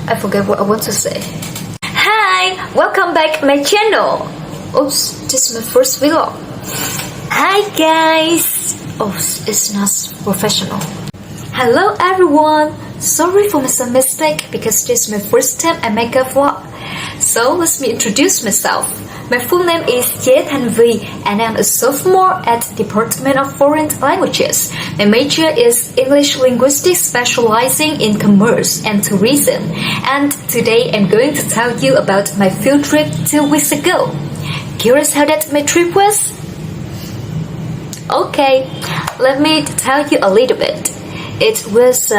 I forget what I want to say. Hi, welcome back my channel. Oops, this is my first vlog. Hi guys. Oh, it's not professional. Hello everyone. Sorry for some mistake because this is my first time I make a vlog. So let me introduce myself. My full name is Chế Thanh Vy and I'm a sophomore at Department of Foreign Languages. My major is English Linguistics specializing in commerce and tourism. And today I'm going to tell you about my field trip 2 weeks ago. Curious how that my trip was? Okay, let me tell you a little bit. It was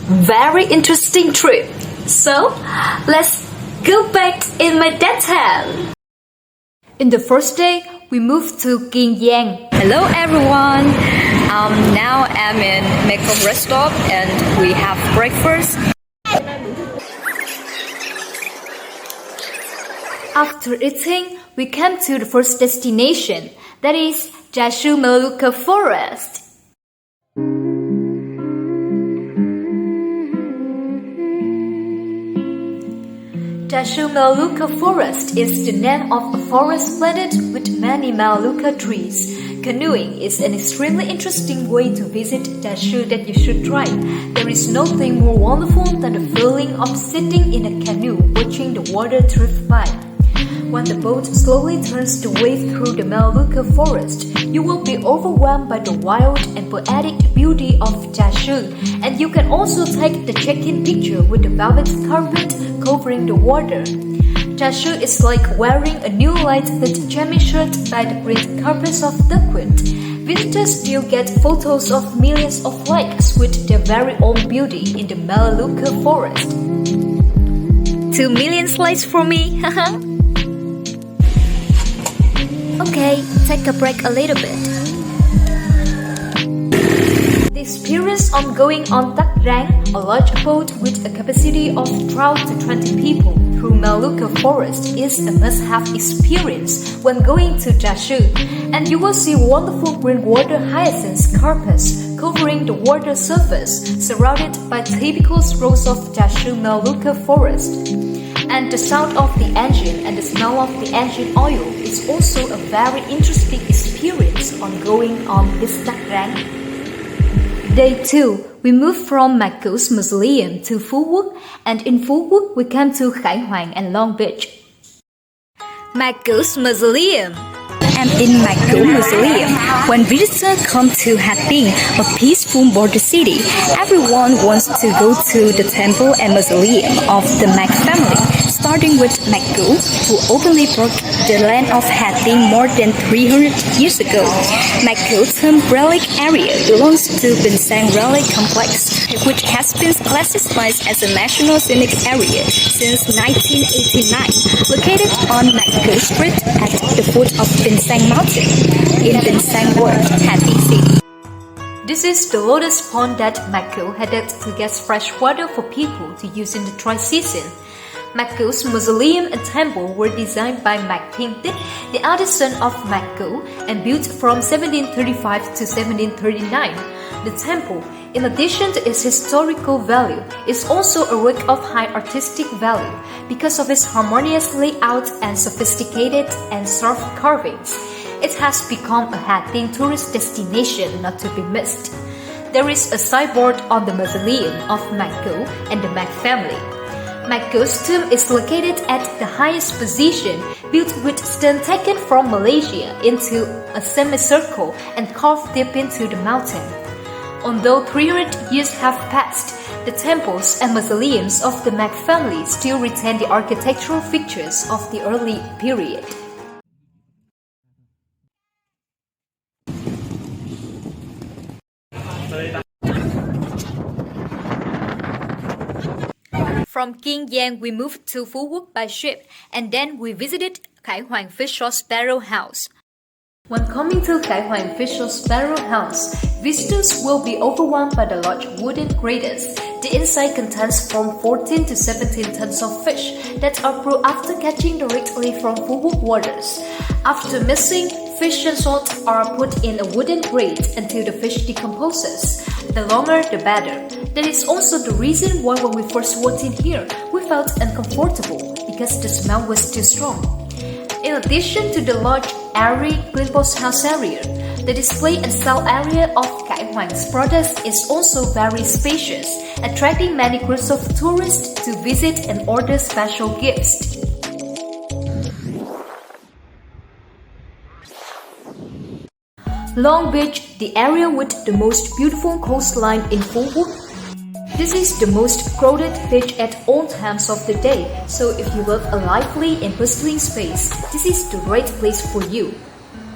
very interesting trip. So let's go back in my detail. In the first day, we moved to Kiên Giang. Hello everyone. Now I'm in Mekong restaurant and we have breakfast. After eating, we came to the first destination, that is Jashu Maluka Forest. Jashu Maluka Forest is the name of a forest planted with many Maluka trees. Canoeing is an extremely interesting way to visit Jashu that you should try. There is nothing more wonderful than the feeling of sitting in a canoe watching the water drift by. When the boat slowly turns the way through the Maluka forest, you will be overwhelmed by the wild and poetic beauty of Jashu, and you can also take the check-in picture with the velvet carpet covering the water. Jashu is like wearing a new light-lit jammy shirt by the green carpets of duckweed. Visitors still get photos of millions of lakes with their very own beauty in the Maluka forest. 2 million likes for me, haha. Okay, take a break a little bit. The experience on going on Tak Rang, a large boat with a capacity of 12 to 20 people through Maluka forest, is a must-have experience when going to Jashu, and you will see wonderful green water hyacinth carpets covering the water surface, surrounded by typical rows of Jashu Maluka forest. And the sound of the engine and the smell of the engine oil is also a very interesting experience on going on this Tak Rang. Day 2, we moved from Maku's Mausoleum to Phú Quốc, and in Phú Quốc we came to Khai Hoang and Long Beach. Maku's Mausoleum. And in Maku Mausoleum, when visitors come to Hà Tĩnh, a peaceful border city, everyone wants to go to the temple and mausoleum of the Mac family, starting with Maku, who openly broke the land of Hà Tĩnh more than 300 years ago. Maku's Tomb Relic area belongs to Bình Sang Relic Complex, which has been classified as a National Scenic Area since 1989, located on Maku Street at the foot of Bình Sang Mountain in Bình Sang Ward, Hà Tĩnh City. This is the lotus pond that Maku headed to get fresh water for people to use in the dry season. Maku's mausoleum and temple were designed by Mac Pintit, the eldest son of Maku, and built from 1735 to 1739. The temple, in addition to its historical value, is also a work of high artistic value because of its harmonious layout and sophisticated and soft carvings. It has become a Hà Tĩnh tourist destination not to be missed. There is a signboard on the mausoleum of Maku and the Mac family. Maku's tomb is located at the highest position, built with stone taken from Malaysia into a semicircle and carved deep into the mountain. Although 300 years have passed, the temples and mausoleums of the Mac family still retain the architectural features of the early period. From Kiên Giang, we moved to Phú Quốc by ship, and then we visited Khai Hoang Fish or Sparrow House. When coming to Khai Hoang Fish or Sparrow House, visitors will be overwhelmed by the large wooden graters. The inside contains from 14 to 17 tons of fish that are brought after catching directly from Phú Quốc waters. After mixing Fish and salt are put in a wooden grate until the fish decomposes. The longer, the better. That is also the reason why when we first walked in here, we felt uncomfortable because the smell was too strong. In addition to the large, airy greenhouse house area, the display and sale area of Cải Hoang's products is also very spacious, attracting many groups of tourists to visit and order special gifts. Long Beach, the area with the most beautiful coastline in Phú Quốc. This is the most crowded beach at all times of the day, so if you love a lively and bustling space, this is the right place for you.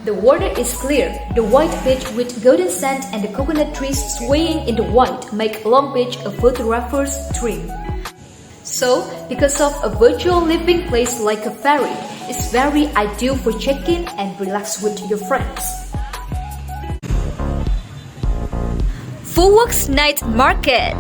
The water is clear. The white beach with golden sand and the coconut trees swaying in the white make Long Beach a photographer's dream. So, because of a virtual living place like a ferry, it's very ideal for check-in and relax with your friends. Phú Quốc Night Market.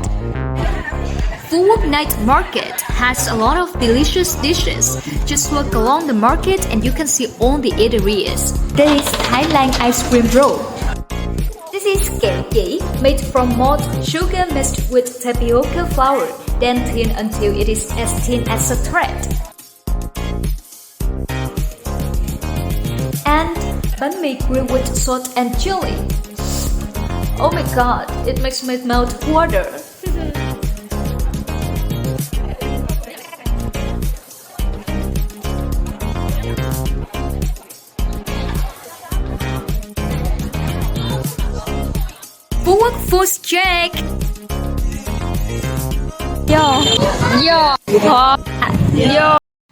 Phú Quốc Night Market has a lot of delicious dishes. Just walk along the market and you can see all the eateries. There is Thailand ice cream roll. This is kẹo chỉ, made from malt sugar mixed with tapioca flour, then thinned until it is as thin as a thread. And bánh mì grilled with salt and chili. Oh my god, it makes my mouth water. Phú Quốc Food Check.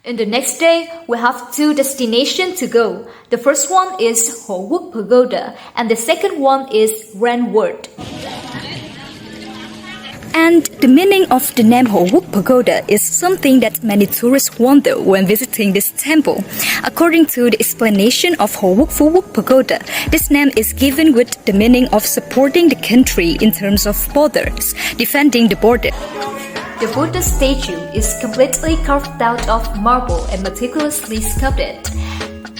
In the next day, we have two destinations to go. The first one is Hồ Quốc Pagoda, and the second one is Grand World. And the meaning of the name Hồ Quốc Pagoda is something that many tourists wonder when visiting this temple. According to the explanation of Hồ Quốc Phú Quốc Pagoda, this name is given with the meaning of supporting the country in terms of borders, defending the border. The Buddha statue is completely carved out of marble and meticulously sculpted.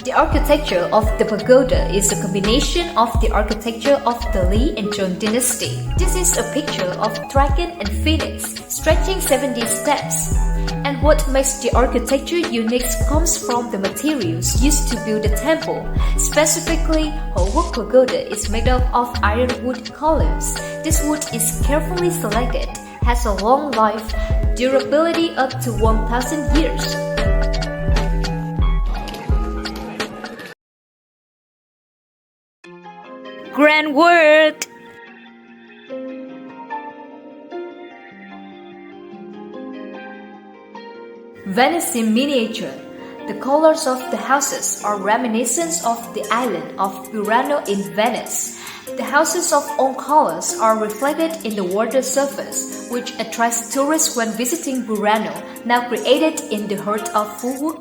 The architecture of the pagoda is a combination of the architecture of the Li and Zhou dynasty. This is a picture of dragon and phoenix stretching 70 steps. And what makes the architecture unique comes from the materials used to build the temple. Specifically, Hồ Quốc Pagoda is made up of ironwood columns. This wood is carefully selected, has a long life, durability up to 1,000 years. Grand World. Venice in miniature. The colors of the houses are reminiscent of the island of Burano in Venice. The houses of all colors are reflected in the water surface, which attracts tourists when visiting Burano, now created in the heart of Phú Quốc.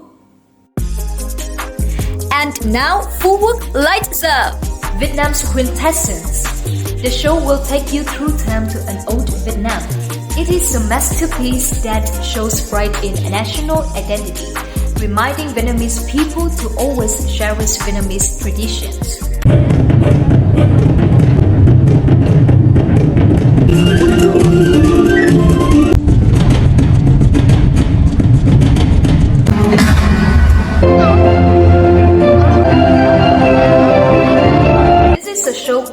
And now Phú Quốc lights up! Vietnam's quintessence. The show will take you through time to an old Vietnam. It is a masterpiece that shows pride in national identity, reminding Vietnamese people to always cherish Vietnamese traditions.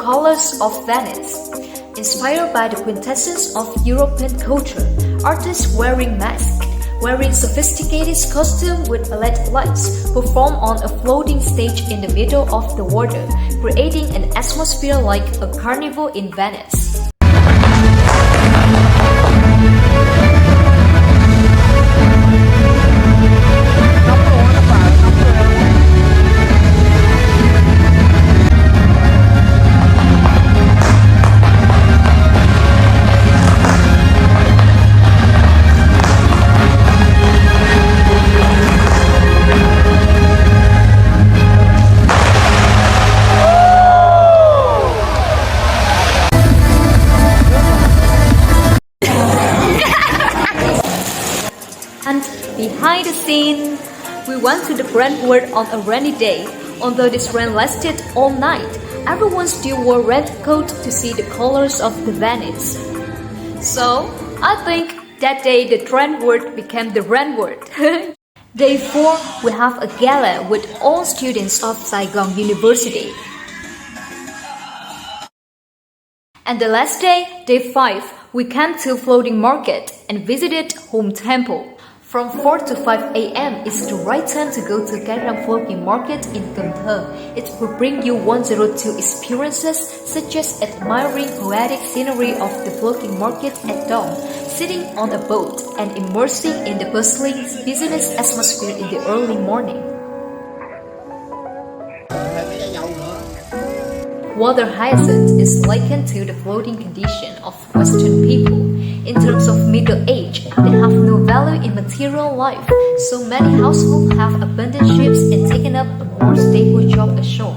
Colors of Venice. Inspired by the quintessence of European culture, artists wearing masks, wearing sophisticated costumes with LED lights, perform on a floating stage in the middle of the water, creating an atmosphere like a carnival in Venice. Behind the scene, we went to the Grand World on a rainy day. Although this rain lasted all night, everyone still wore red coat to see the colors of the Venice. So, I think that day the trend word became the rain word. Day 4, we have a gala with all students of Sai Gon University. And the last day, day 5, we came to floating market and visited home temple. From 4 to 5 a.m. is the right time to go to Gairang Floating Market in Cần Thơ. It will bring you 102 experiences such as admiring poetic scenery of the floating market at dawn, sitting on a boat, and immersing in the bustling business atmosphere in the early morning. Water hyacinth is likened to the floating condition of Western people. In terms of middle age, they have no value in material life, so many households have abandoned ships and taken up a more stable job ashore.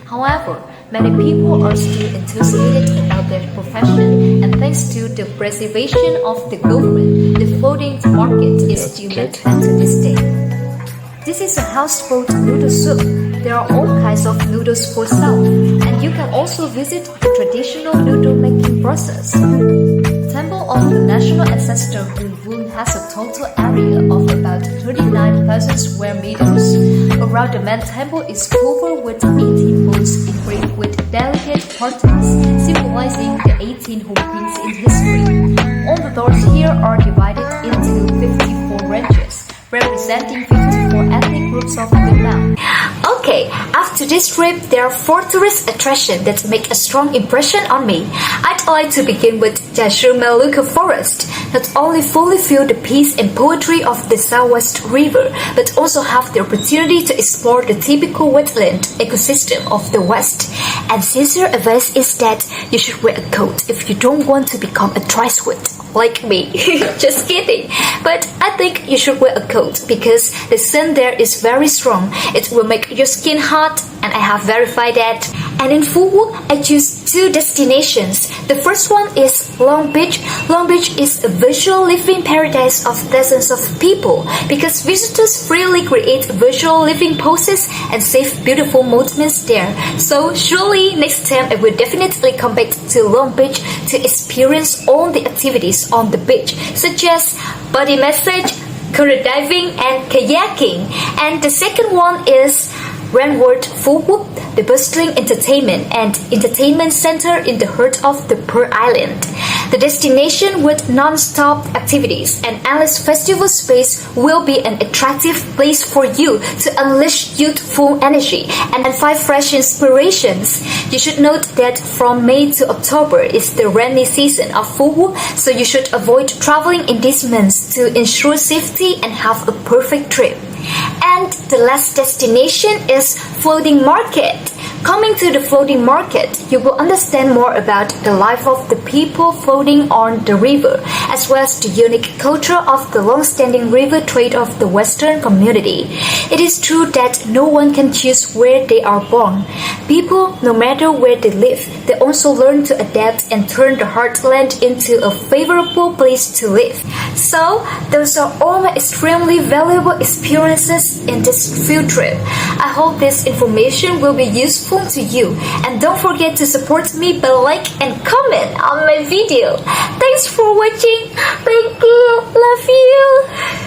However, many people are still enthusiastic about their profession, and thanks to the preservation of the government, the floating market is still maintained to this day. This is a houseboat noodle soup. There are all kinds of noodles for sale, and you can also visit the traditional noodle making process. Temple of the National Ancestor Wu has a total area of about 39,000 square meters. Around the main temple is covered with 18 bowls engraved with delicate patterns, symbolizing the 18 home kings in history. All the doors here are divided into 54 ranges, representing 54 ethnic groups of Vietnam. Okay, after this trip, there are 4 tourist attractions that make a strong impression on me. I'd like to begin with Jashu Maluka Forest. Not only fully feel the peace and poetry of the Southwest River, but also have the opportunity to explore the typical wetland ecosystem of the West. And sincere advice is that you should wear a coat if you don't want to become a dry sweat. Like me. Just kidding. But I think you should wear a coat because the sun there is very strong. It will make your skin hot, and I have verified that. And in Phu Quoc, I choose 2 destinations. The first one is Long Beach. Long Beach is a virtual living paradise of dozens of people because visitors freely create virtual living poses and save beautiful moments there. So surely next time I will definitely come back to Long Beach to experience all the activities on the beach, such as body massage, current diving, and kayaking. And the second one is Renward Phu Quoc, the bustling entertainment and entertainment center in the heart of the Pearl Island. The destination with non-stop activities and endless festival space will be an attractive place for you to unleash youthful energy and find fresh inspirations. You should note that from May to October is the rainy season of Phu Quoc, so you should avoid traveling in these months to ensure safety and have a perfect trip. And the last destination is Floating Market. Coming to the floating market, you will understand more about the life of the people floating on the river, as well as the unique culture of the long-standing river trade of the Western community. It is true that no one can choose where they are born. People, no matter where they live, they also learn to adapt and turn the heartland into a favorable place to live. So, those are all my extremely valuable experiences in this field trip. I hope this information will be useful to you, and don't forget to support me by like and comment on my video. Thanks for watching. Thank you. Love you.